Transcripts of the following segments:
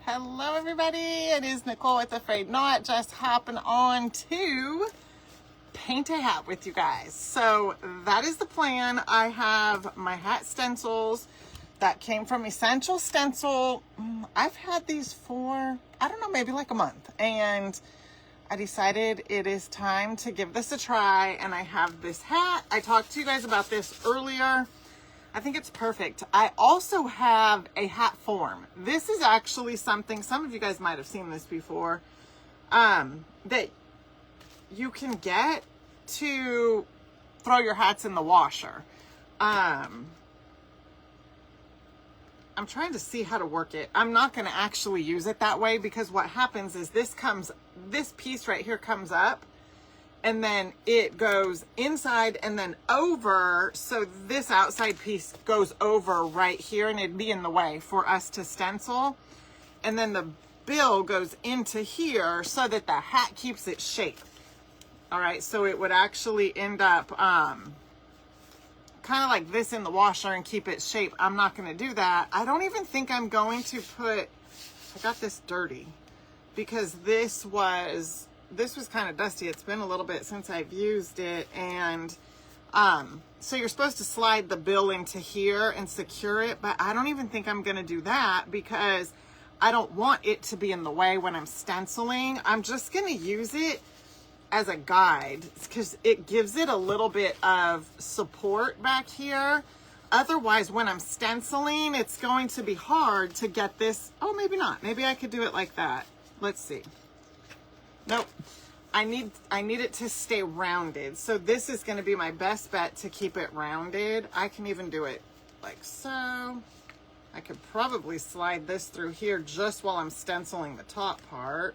Hello everybody, it is Nicole with A-Frayed-Knot, just hopping on to paint a hat with you guys. So that is the plan. I have my hat stencils that came from Essential Stencil. I've had these for, I don't know, maybe like a month, and I decided it is time to give this a try. And I have this hat. I talked to you guys about this earlier. I think it's perfect. I also have a hat form. This is actually something, some of you guys might have seen this before, that you can get to throw your hats in the washer. I'm trying to see how to work it. I'm not going to actually use it that way, because what happens is this piece right here comes up, and then it goes inside and then over. So this outside piece goes over right here, and it'd be in the way for us to stencil. And then the bill goes into here so that the hat keeps its shape. All right, so it would actually end up kind of like this in the washer and keep its shape. I'm not going to do that. I don't even think I'm going to put, I got this dirty because this was kind of dusty. It's been a little bit since I've used it. And so you're supposed to slide the bill into here and secure it, but I don't even think I'm going to do that because I don't want it to be in the way when I'm stenciling. I'm just going to use it as a guide because it gives it a little bit of support back here. Otherwise, when I'm stenciling, it's going to be hard to get this. Oh, maybe not. Maybe I could do it like that. Let's see. Nope. I need it to stay rounded. So this is going to be my best bet to keep it rounded. I can even do it like so. I could probably slide this through here just while I'm stenciling the top part.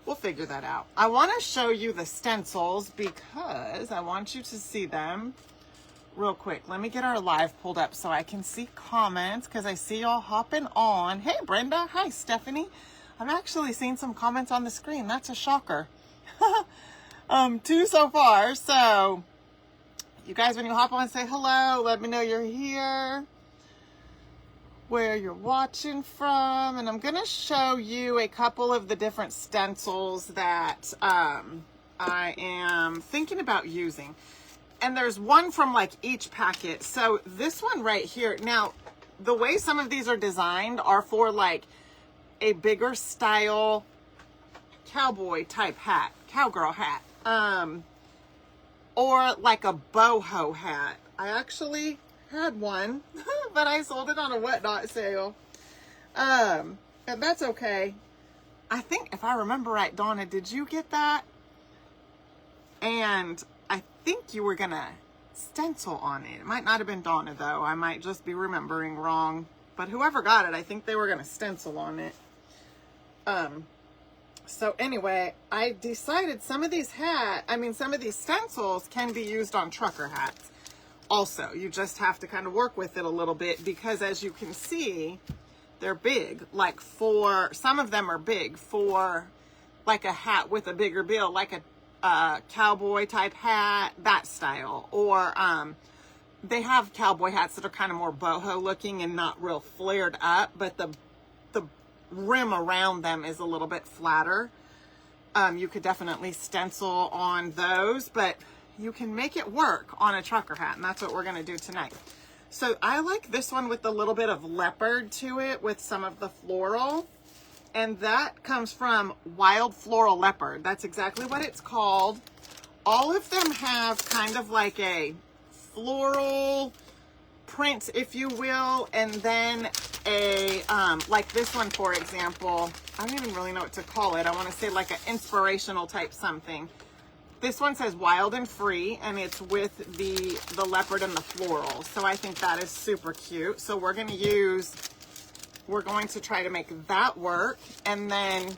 We'll figure that out. I want to show you the stencils because I want you to see them real quick. Let me get our live pulled up so I can see comments, because I see y'all hopping on. Hey, Brenda. Hi, Stephanie. I'm actually seeing some comments on the screen. That's a shocker. Two so far. So you guys, when you hop on, say hello. Let me know you're here, where you're watching from. And I'm going to show you a couple of the different stencils that I am thinking about using. And there's one from like each packet. So this one right here. Now, the way some of these are designed are for like a bigger style cowboy type hat, cowgirl hat, or like a boho hat. I actually had one, but I sold it on a Whatnot sale. And that's okay. I think if I remember right, Donna, did you get that? And I think you were gonna stencil on it. It might not have been Donna though. I might just be remembering wrong, but whoever got it, I think they were gonna stencil on it. So anyway, I decided some of these stencils can be used on trucker hats. Also, you just have to kind of work with it a little bit because as you can see, they're big. Like some of them are big for like a hat with a bigger bill, like a cowboy type hat, that style. Or, they have cowboy hats that are kind of more boho looking and not real flared up, but the rim around them is a little bit flatter. You could definitely stencil on those, but you can make it work on a trucker hat, and that's what we're going to do tonight. So I like this one with a little bit of leopard to it with some of the floral, and that comes from Wild Floral Leopard. That's exactly what it's called. All of them have kind of like a floral print, if you will, and then a like this one, for example, I don't even really know what to call it. I want to say like an inspirational type something. This one says Wild and Free, and it's with the leopard and the floral. So I think that is super cute. So we're going to try to make that work. And then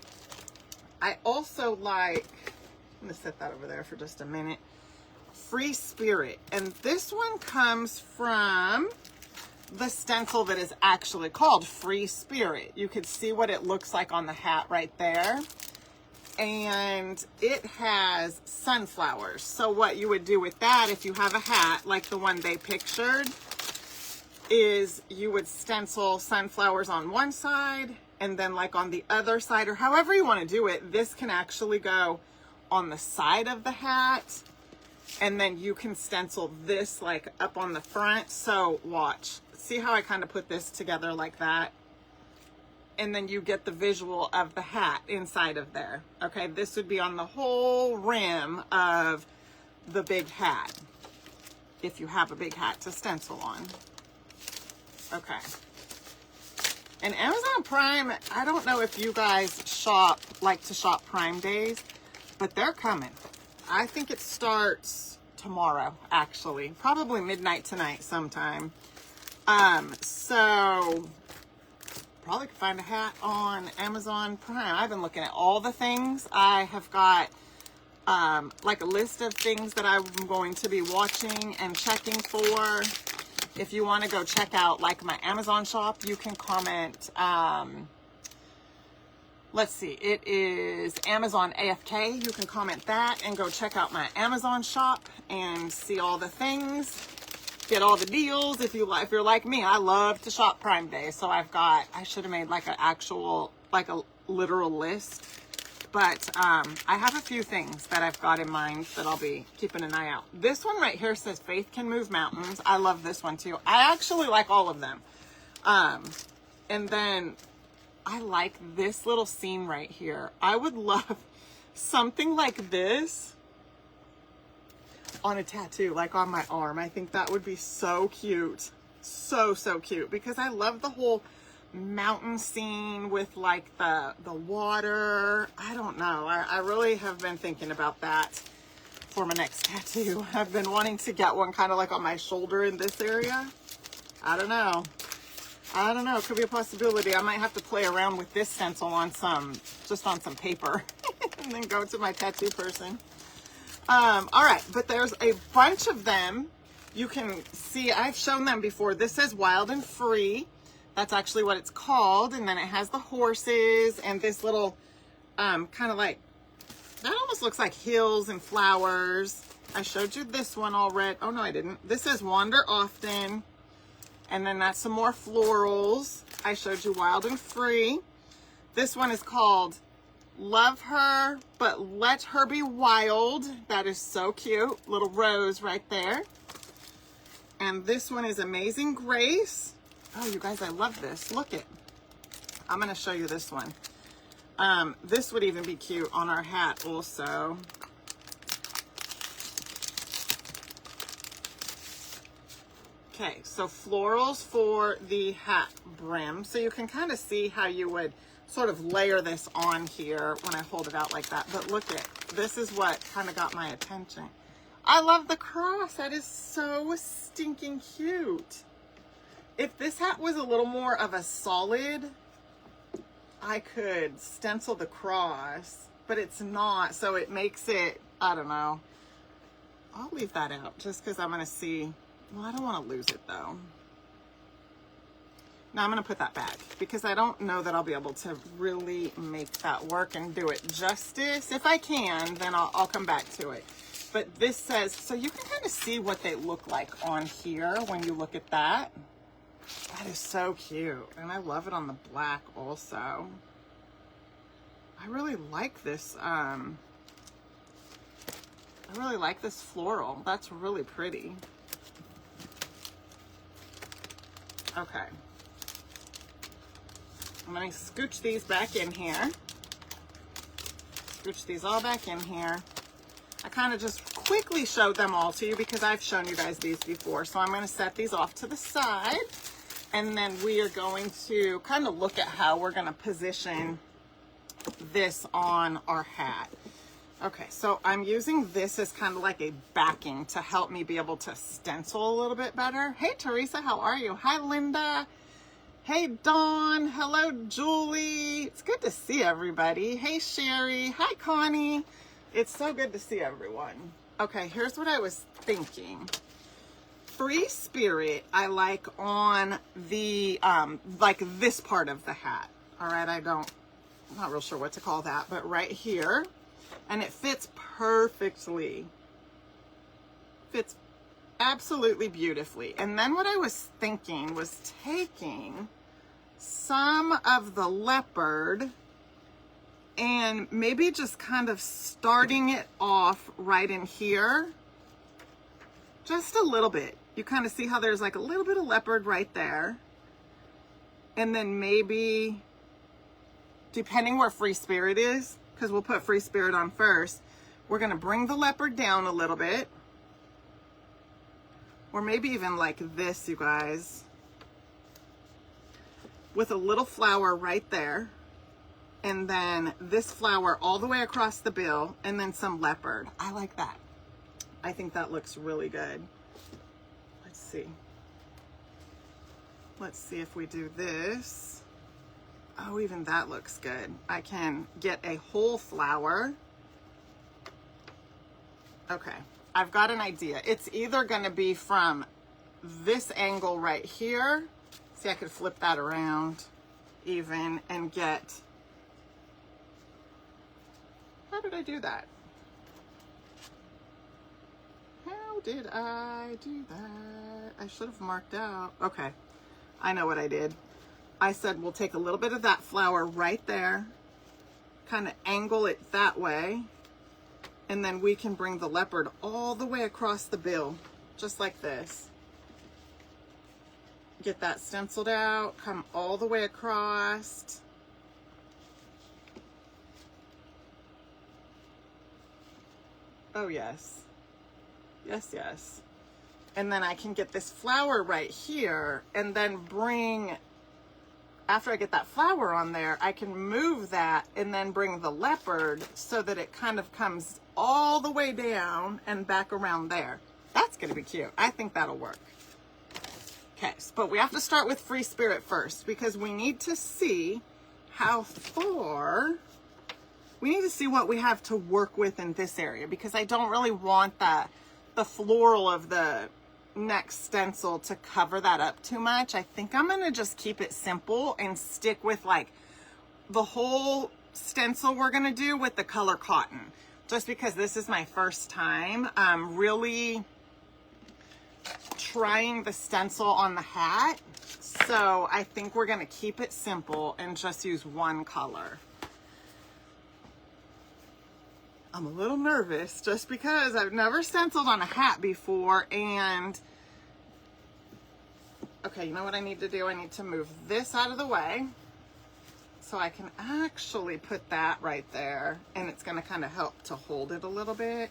I also like, I'm going to set that over there for just a minute, Free Spirit. And this one comes from the stencil that is actually called Free Spirit. You could see what it looks like on the hat right there. And it has sunflowers. So what you would do with that, if you have a hat like the one they pictured, is you would stencil sunflowers on one side, and then like on the other side, or however you want to do it, this can actually go on the side of the hat, and then you can stencil this like up on the front. So watch, see how I kind of put this together like that, and then you get the visual of the hat inside of there. Okay, this would be on the whole rim of the big hat, if you have a big hat to stencil on. Okay. And Amazon Prime, I don't know if you guys like to shop Prime days, but they're coming. I think it starts tomorrow, actually. Probably midnight tonight sometime. So probably could find a hat on Amazon Prime. I've been looking at all the things. I have got like a list of things that I'm going to be watching and checking for. If you want to go check out like my Amazon shop, you can comment. Let's see, it is Amazon AFK. You can comment that and go check out my Amazon shop and see all the things, get all the deals. If you're like me, I love to shop Prime Day. So I should have made like an actual, like a literal list. But I have a few things that I've got in mind that I'll be keeping an eye out. This one right here says Faith Can Move Mountains. I love this one too. I actually like all of them. And then I like this little scene right here. I would love something like this on a tattoo, like on my arm. I think that would be so cute. So cute, because I love the whole mountain scene with like the water. I don't know. I really have been thinking about that for my next tattoo. I've been wanting to get one kind of like on my shoulder in this area. I don't know. It could be a possibility. I might have to play around with this stencil on just on some paper and then go to my tattoo person. All right, but there's a bunch of them. You can see, I've shown them before. This says Wild and Free. That's actually what it's called. And then it has the horses and this little kind of like, that almost looks like hills and flowers. I showed you this one already. Oh, no, I didn't. This is Wander Often. And then that's some more florals. I showed you Wild and Free. This one is called Love Her, But Let Her Be Wild. That is so cute. Little rose right there. And this one is Amazing Grace. Oh, you guys, I love this. Look it. I'm going to show you this one. This would even be cute on our hat also. Okay, so florals for the hat brim. So you can kind of see how you would sort of layer this on here when I hold it out like that. But look at, this is what kind of got my attention. I love the cross. That is so stinking cute. If this hat was a little more of a solid, I could stencil the cross, but it's not. So it makes it, I don't know. I'll leave that out just because I'm going to see. Well, I don't want to lose it though. Now I'm going to put that back because I don't know that I'll be able to really make that work and do it justice. If I can, then I'll come back to it. But this says, so you can kind of see what they look like on here when you look at that. That is so cute. And I love it on the black also. I really like this. I really like this floral. That's really pretty. Okay. I'm going to scooch these back in here. Scooch these all back in here. I kind of just quickly showed them all to you because I've shown you guys these before. So I'm going to set these off to the side. And then we are going to kind of look at how we're going to position this on our hat. Okay, so I'm using this as kind of like a backing to help me be able to stencil a little bit better. Hey, Teresa, how are you? Hi, Linda. Hey, Dawn. Hello, Julie. It's good to see everybody. Hey, Sherry. Hi, Connie. It's so good to see everyone. Okay, here's what I was thinking. Free Spirit, I like on the, like this part of the hat. All right, I'm not real sure what to call that, but right here. And it fits perfectly. Fits absolutely beautifully. And then what I was thinking was taking some of the leopard and maybe just kind of starting it off right in here. Just a little bit. You kind of see how there's like a little bit of leopard right there. And then maybe, depending where Free Spirit is, because we'll put Free Spirit on first, we're going to bring the leopard down a little bit. Or maybe even like this, you guys. With a little flower right there. And then this flower all the way across the bill. And then some leopard. I like that. I think that looks really good. Let's see. Let's see if we do this. Oh, even that looks good. I can get a whole flower. Okay, I've got an idea. It's either going to be from this angle right here. See, I could flip that around even and get... How did I do that? How did I do that? I should have marked out. Okay, I know what I did. I said we'll take a little bit of that flower right there, kind of angle it that way, and then we can bring the leopard all the way across the bill, just like this. Get that stenciled out, come all the way across. Oh yes. Yes, yes. And then I can get this flower right here and then bring, after I get that flower on there, I can move that and then bring the leopard so that it kind of comes all the way down and back around there. That's going to be cute. I think that'll work. Okay, but we have to start with Free Spirit first because we need to see how far, we need to see what we have to work with in this area because I don't really want the floral of the next stencil to cover that up too much. I think I'm going to just keep it simple and stick with like the whole stencil we're going to do with the color cotton. Just because this is my first time really trying the stencil on the hat. So I think we're going to keep it simple and just use one color. I'm a little nervous just because I've never stenciled on a hat before and okay, you know what I need to do? I need to move this out of the way so I can actually put that right there and it's going to kind of help to hold it a little bit.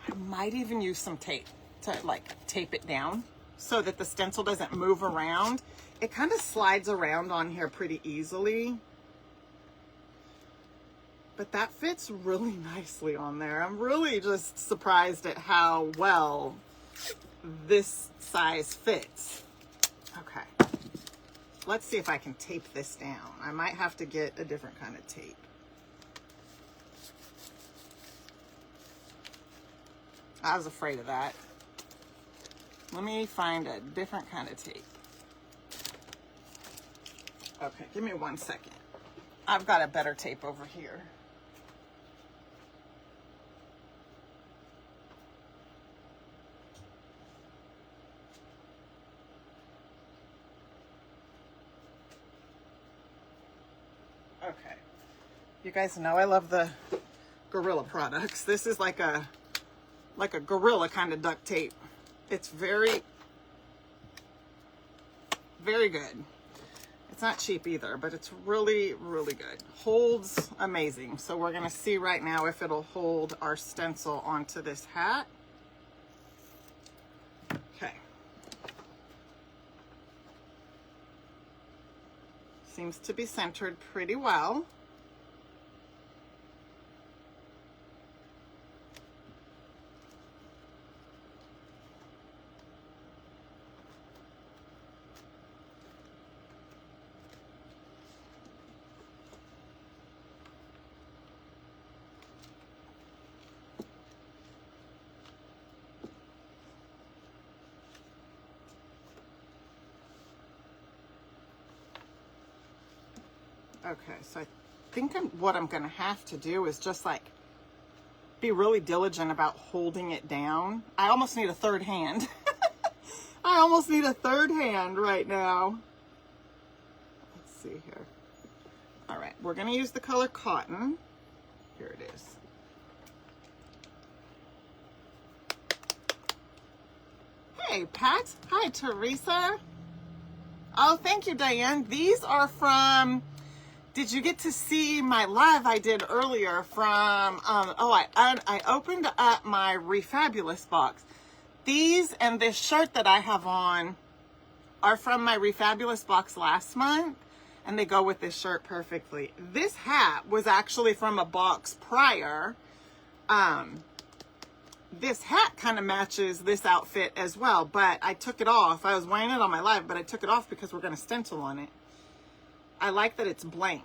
I might even use some tape to like tape it down so that the stencil doesn't move around. It kind of slides around on here pretty easily. But that fits really nicely on there. I'm really just surprised at how well this size fits. Okay. Let's see if I can tape this down. I might have to get a different kind of tape. I was afraid of that. Let me find a different kind of tape. Okay, give me 1 second. I've got a better tape over here. Okay, you guys know I love the Gorilla products. This is like a Gorilla kind of duct tape. It's very, very good. It's not cheap either, but it's really, really good. Holds amazing. So we're gonna see right now if it'll hold our stencil onto this hat. Okay. Seems to be centered pretty well. Okay, so I think what I'm gonna have to do is just like be really diligent about holding it down. I almost need a third hand. I almost need a third hand right now. Let's see here. All right, we're gonna use the color Cotton. Here it is. Hey, Pat. Hi, Teresa. Oh, thank you, Diane. These are from, did you get to see my live I did earlier from, I opened up my Refabulous box. These and this shirt that I have on are from my Refabulous box last month, and they go with this shirt perfectly. This hat was actually from a box prior. This hat kind of matches this outfit as well, but I took it off. I was wearing it on my live, but I took it off because we're going to stencil on it. I like that it's blank.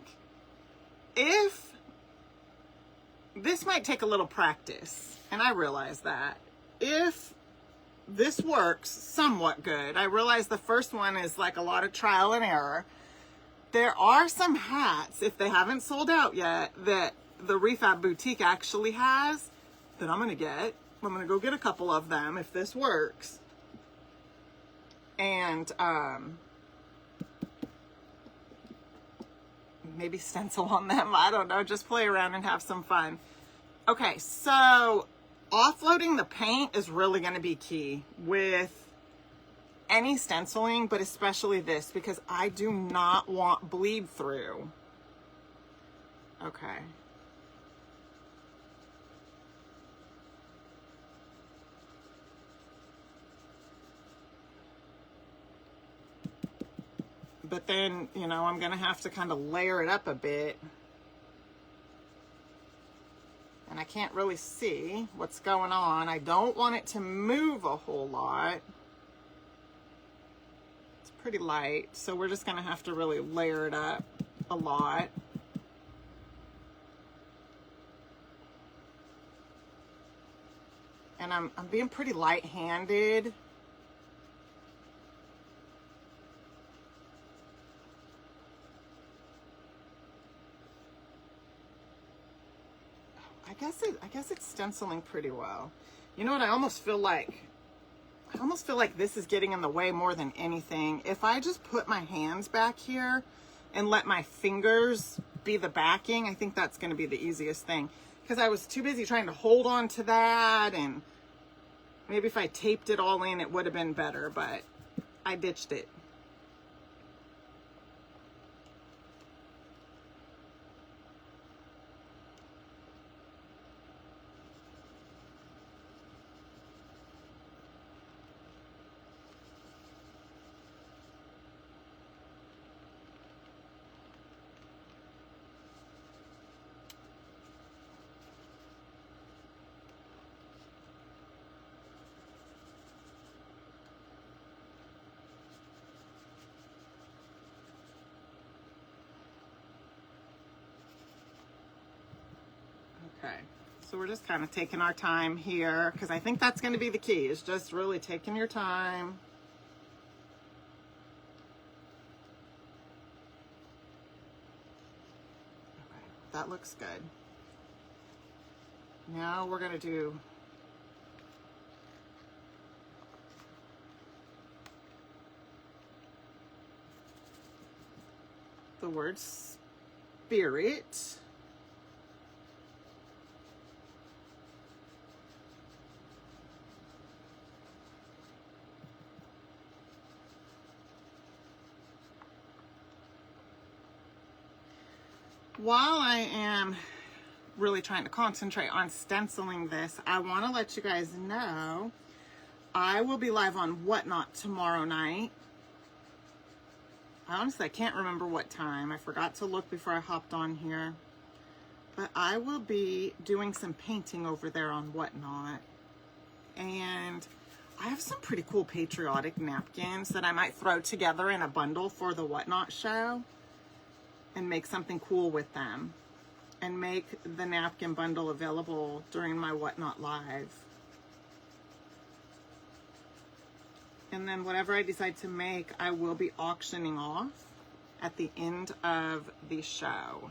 If this might take a little practice, and I realize that. If this works somewhat good, I realize the first one is like a lot of trial and error. There are some hats, if they haven't sold out yet, that the Refab Boutique actually has that I'm going to get. I'm going to go get a couple of them if this works. And maybe stencil on them. I don't know. Just play around and have some fun. Okay, so offloading the paint is really going to be key with any stenciling, but especially this, because I do not want bleed through. Okay. But then, you know, I'm going to have to kind of layer it up a bit. And I can't really see what's going on. I don't want it to move a whole lot. It's pretty light, so we're just going to have to really layer it up a lot. And I'm being pretty light-handed. I guess it's stenciling pretty well. You know what? I almost feel like this is getting in the way more than anything. If I just put my hands back here and let my fingers be the backing, I think that's going to be the easiest thing. Because I was too busy trying to hold on to that, and maybe if I taped it all in, it would have been better, but I ditched it. Okay, so we're just kind of taking our time here, because I think that's going to be the key, is just really taking your time. Okay, that looks good. Now we're going to do the word spirit. While I am really trying to concentrate on stenciling this, I want to let you guys know I will be live on Whatnot tomorrow night. I can't remember what time. I forgot to look before I hopped on here. But I will be doing some painting over there on Whatnot. And I have some pretty cool patriotic napkins that I might throw together in a bundle for the Whatnot show and make something cool with them, and make the napkin bundle available during my Whatnot live. And then whatever I decide to make, I will be auctioning off at the end of the show.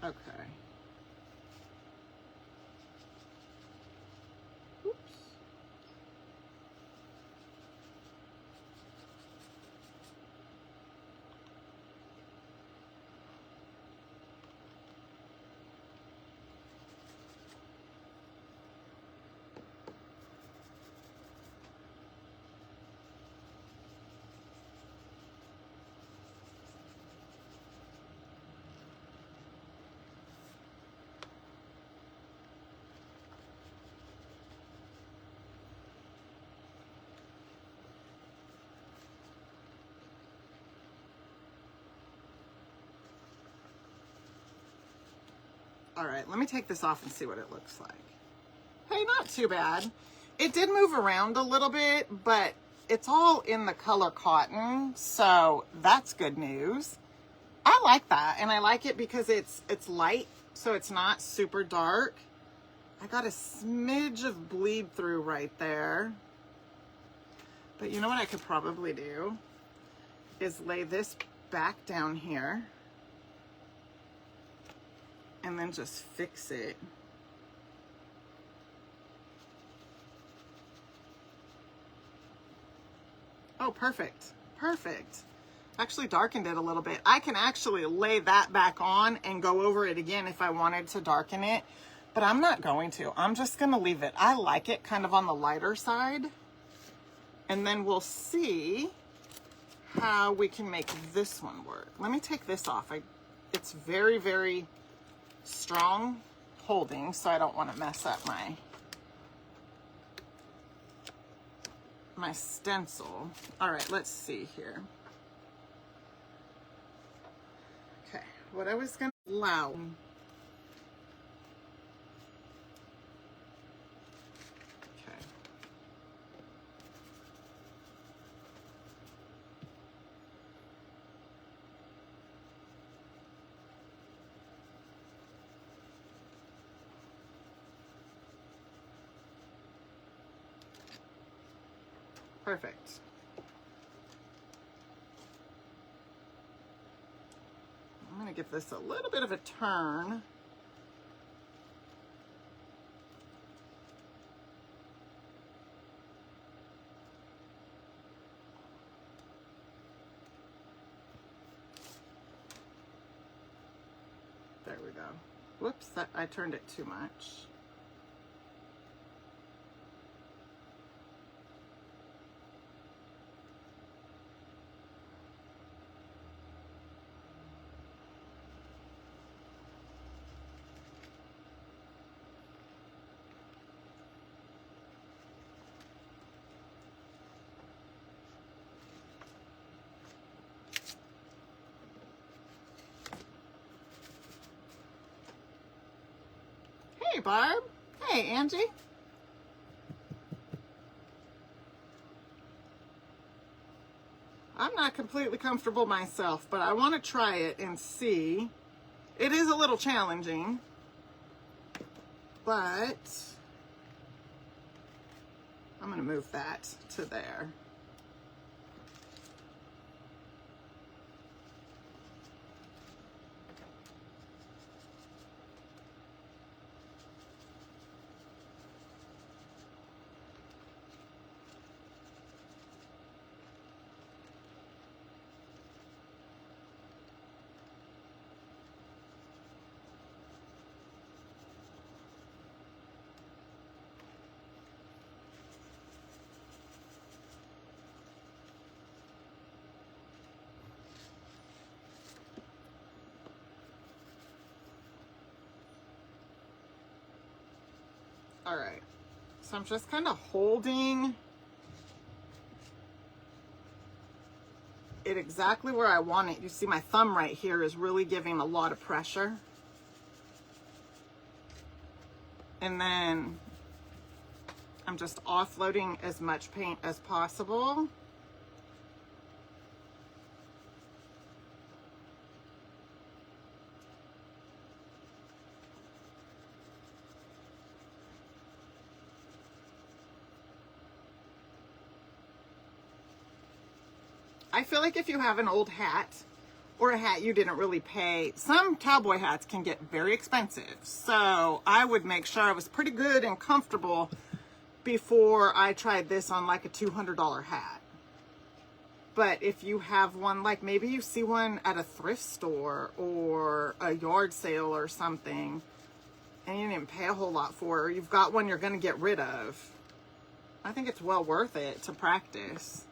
Okay. Oops. All right, let me take this off and see what it looks like. Hey, not too bad. It did move around a little bit, but it's all in the color cotton, so that's good news. I like that, and I like it because it's light, so it's not super dark. I got a smidge of bleed through right there. But you know what I could probably do is lay this back down here and then just fix it. Oh, perfect. Perfect. Actually darkened it a little bit. I can actually lay that back on and go over it again if I wanted to darken it, but I'm not going to. I'm just going to leave it. I like it kind of on the lighter side, and then we'll see how we can make this one work. Let me take this off. It's very, very strong holding, so I don't want to mess up my stencil. All right, let's see here. Okay, what I was gonna allow. Okay. Perfect. I'm going to give this a little bit of a turn. There we go. Whoops, I turned it too much. Hey, Barb. Hey, Angie. I'm not completely comfortable myself, but I want to try it and see. It is a little challenging, but I'm going to move that to there. All right, so I'm just kind of holding it exactly where I want it. You see my thumb right here is really giving a lot of pressure. And then I'm just offloading as much paint as possible. I feel like if you have an old hat or a hat you didn't really pay. Some cowboy hats can get very expensive, so I would make sure I was pretty good and comfortable before I tried this on like a $200 hat. But if you have one, like maybe you see one at a thrift store or a yard sale or something, and you didn't pay a whole lot for it, or you've got one you're going to get rid of, I think it's well worth it to practice.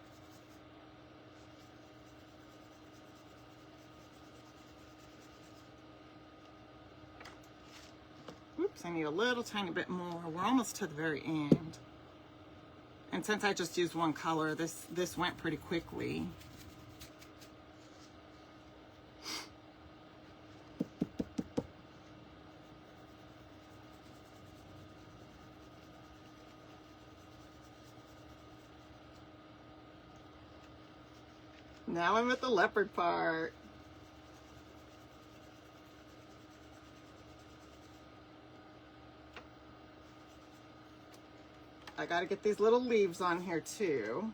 Oops, I need a little tiny bit more. We're almost to the very end. And since I just used one color, this went pretty quickly. Now I'm at the leopard part. I got to get these little leaves on here too.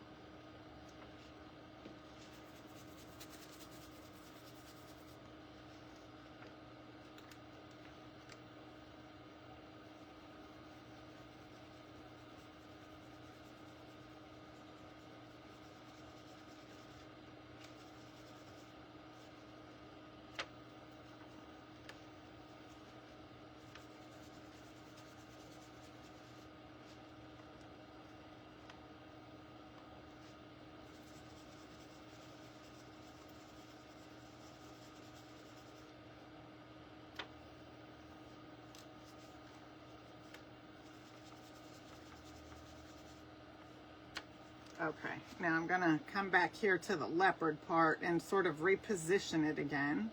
Okay, now I'm gonna come back here to the leopard part and sort of reposition it again.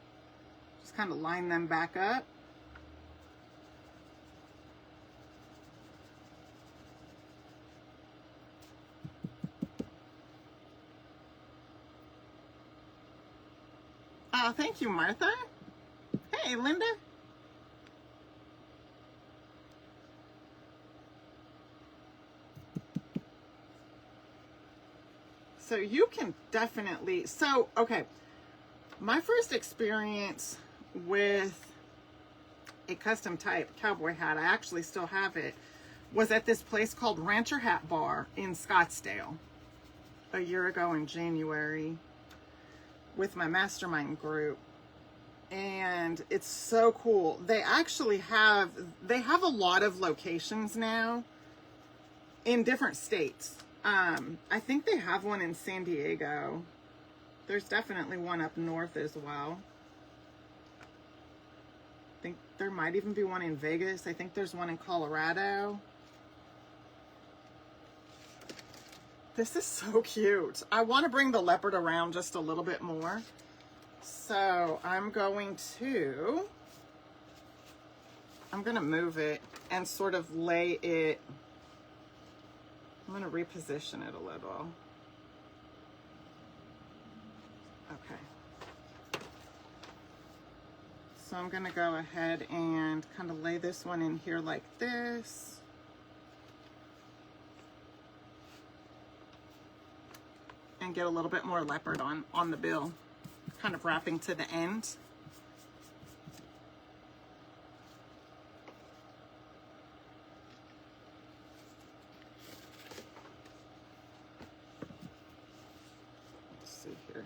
Just kind of line them back up. Oh, thank you, Martha. Hey, Linda. So you can definitely, okay, my first experience with a custom type cowboy hat, I actually still have it, was at this place called Rancher Hat Bar in Scottsdale a year ago in January with my mastermind group. And it's so cool. They actually have a lot of locations now in different states. I think they have one in San Diego. There's definitely one up north as well. I think there might even be one in Vegas. I think there's one in Colorado. This is so cute. I want to bring the leopard around just a little bit more. So I'm going to move it and sort of lay it. I'm going to reposition it a little. Okay. So I'm going to go ahead and kind of lay this one in here like this. And get a little bit more leopard on the bill, kind of wrapping to the end. See here.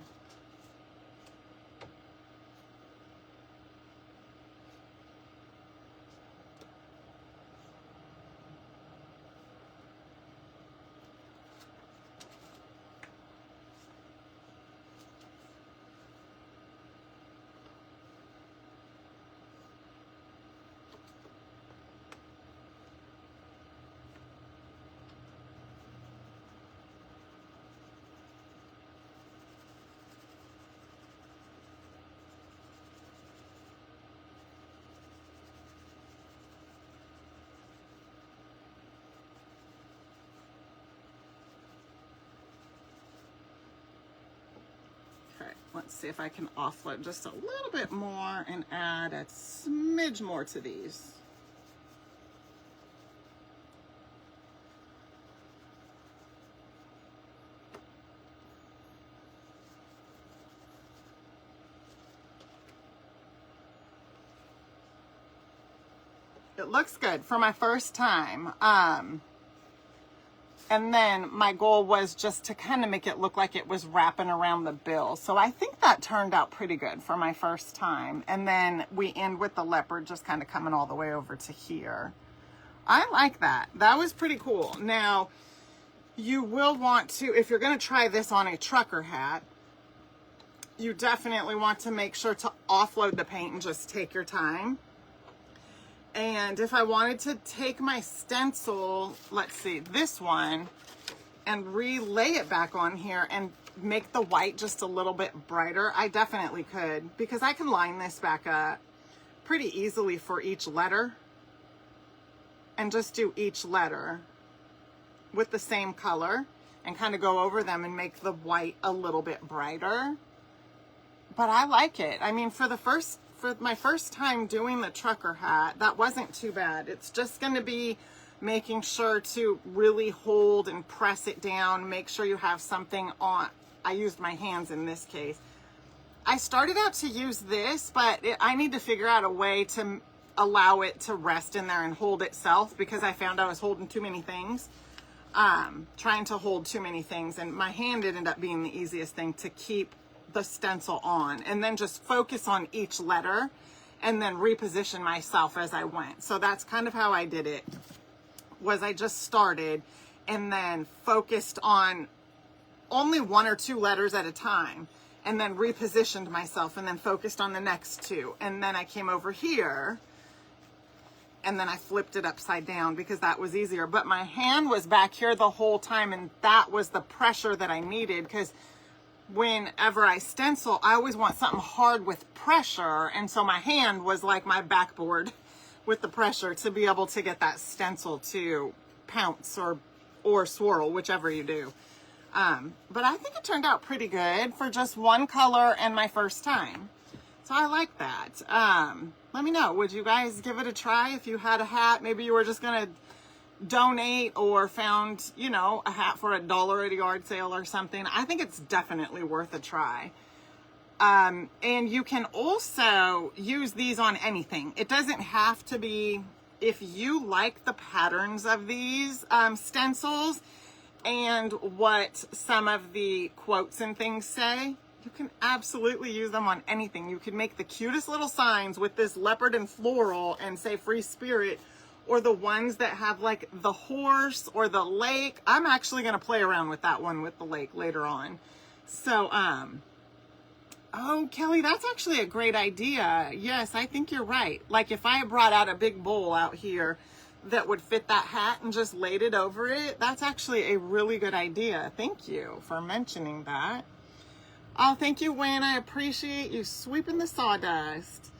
Let's see if I can offload just a little bit more and add a smidge more to these. It looks good for my first time. And then my goal was just to kind of make it look like it was wrapping around the bill. So I think that turned out pretty good for my first time. And then we end with the leopard just kind of coming all the way over to here. I like that. That was pretty cool. Now, you will want to, if you're going to try this on a trucker hat, you definitely want to make sure to offload the paint and just take your time. And if I wanted to take my stencil, let's see, this one, and relay it back on here and make the white just a little bit brighter, I definitely could, because I can line this back up pretty easily for each letter and just do each letter with the same color and kind of go over them and make the white a little bit brighter. But I like it. I mean, for my first time doing the trucker hat, that wasn't too bad. It's just going to be making sure to really hold and press it down. Make sure you have something on. I used my hands in this case. I started out to use this, but I need to figure out a way to allow it to rest in there and hold itself, because I found I was holding too many things. Trying to hold too many things, and my hand ended up being the easiest thing to keep the stencil on, and then just focus on each letter and then reposition myself as I went. So that's kind of how I did it, was I just started and then focused on only 1 or 2 letters at a time, and then repositioned myself and then focused on the next 2. And then I came over here and then I flipped it upside down because that was easier. But my hand was back here the whole time, and that was the pressure that I needed, because whenever I stencil, I always want something hard with pressure, and so my hand was like my backboard with the pressure to be able to get that stencil to pounce or swirl, whichever you do. But I think it turned out pretty good for just one color and my first time. So I like that. Let me know, would you guys give it a try if you had a hat? Maybe you were just gonna donate or found, you know, a hat for $1 at a yard sale or something. I think it's definitely worth a try. And you can also use these on anything. It doesn't have to be, if you like the patterns of these stencils and what some of the quotes and things say, you can absolutely use them on anything. You can make the cutest little signs with this leopard and floral and say free spirit, or the ones that have like the horse or the lake. I'm actually going to play around with that one with the lake later on. So, oh, Kelly, that's actually a great idea. Yes, I think you're right. Like if I brought out a big bowl out here that would fit that hat and just laid it over it, that's actually a really good idea. Thank you for mentioning that. Oh, thank you, Wynn. I appreciate you sweeping the sawdust.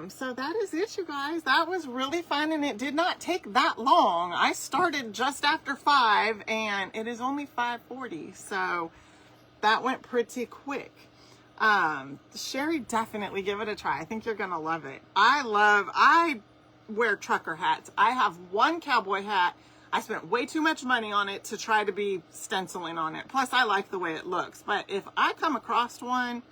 So that is it, you guys. That was really fun, and it did not take that long. I started just after 5 and it is only 5:40, so that went pretty quick. Sherry, definitely give it a try. I think you're gonna love it. I wear trucker hats. I have one cowboy hat. I spent way too much money on it to try to be stenciling on it. Plus I like the way it looks, but if I come across one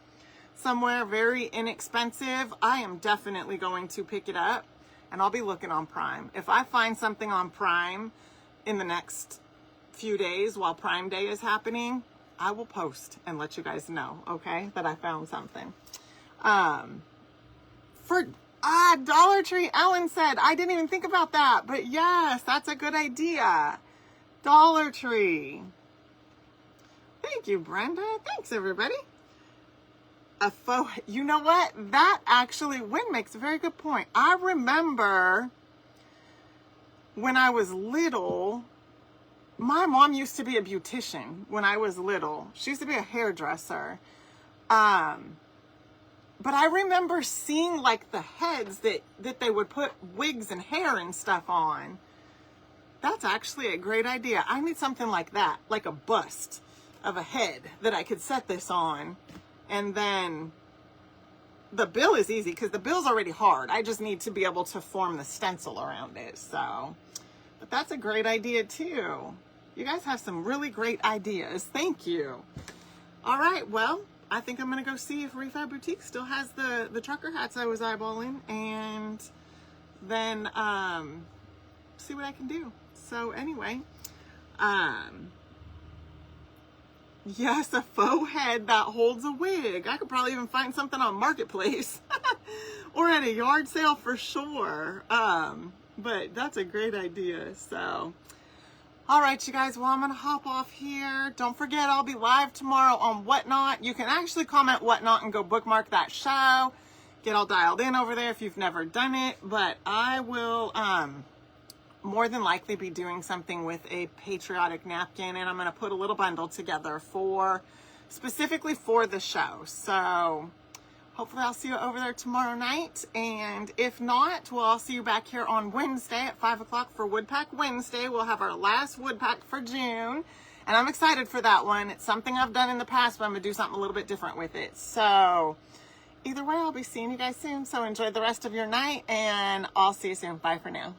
somewhere very inexpensive, I am definitely going to pick it up, and I'll be looking on Prime. If I find something on Prime in the next few days while Prime Day is happening, I will post and let you guys know, okay, that I found something. Dollar Tree, Ellen said, I didn't even think about that, but yes, that's a good idea. Dollar Tree. Thank you, Brenda. Thanks, everybody. You know what? That actually, Wynn makes a very good point. I remember when I was little, my mom used to be a beautician when I was little. She used to be a hairdresser. But I remember seeing like the heads that they would put wigs and hair and stuff on. That's actually a great idea. I need something like that, like a bust of a head that I could set this on. And then the bill is easy because the bill's already hard. I just need to be able to form the stencil around it. So, but that's a great idea too. You guys have some really great ideas. Thank you. All right, well, I think I'm gonna go see if Refab Boutique still has the trucker hats I was eyeballing, and then see what I can do. So anyway, yes, a faux head that holds a wig. I could probably even find something on Marketplace or at a yard sale for sure. But that's a great idea. So, all right, you guys, well, I'm going to hop off here. Don't forget, I'll be live tomorrow on Whatnot. You can actually comment Whatnot and go bookmark that show. Get all dialed in over there if you've never done it. But I will more than likely be doing something with a patriotic napkin, and I'm going to put a little bundle together specifically for the show. So hopefully I'll see you over there tomorrow night. And if not, well, I'll see you back here on Wednesday at 5 o'clock for Wood Pack Wednesday. We'll have our last wood pack for June. And I'm excited for that one. It's something I've done in the past, but I'm going to do something a little bit different with it. So either way, I'll be seeing you guys soon. So enjoy the rest of your night, and I'll see you soon. Bye for now.